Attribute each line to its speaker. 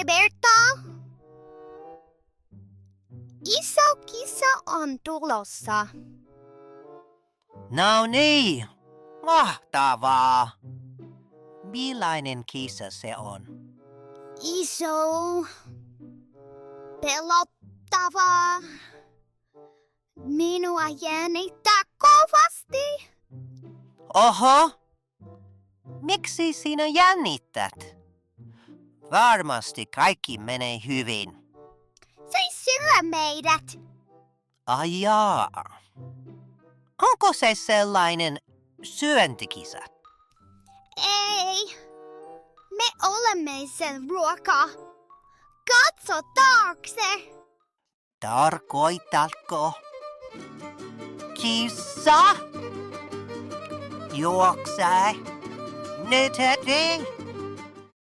Speaker 1: Alberto? Iso kisa on tulossa.
Speaker 2: No niin, mahtavaa. Millainen kisa se on?
Speaker 1: Iso. Pelottava. Minua jännittää kovasti.
Speaker 2: Oho! Miksi sinä jännität? Varmasti kaikki menee hyvin.
Speaker 1: Se syö meidät.
Speaker 2: Ai jaa. Onko se sellainen syöntikisa?
Speaker 1: Ei. Me olemme sen ruoka. Katso taakse.
Speaker 2: Tarkoitatko? Kissa? Juokse! Nyt heti!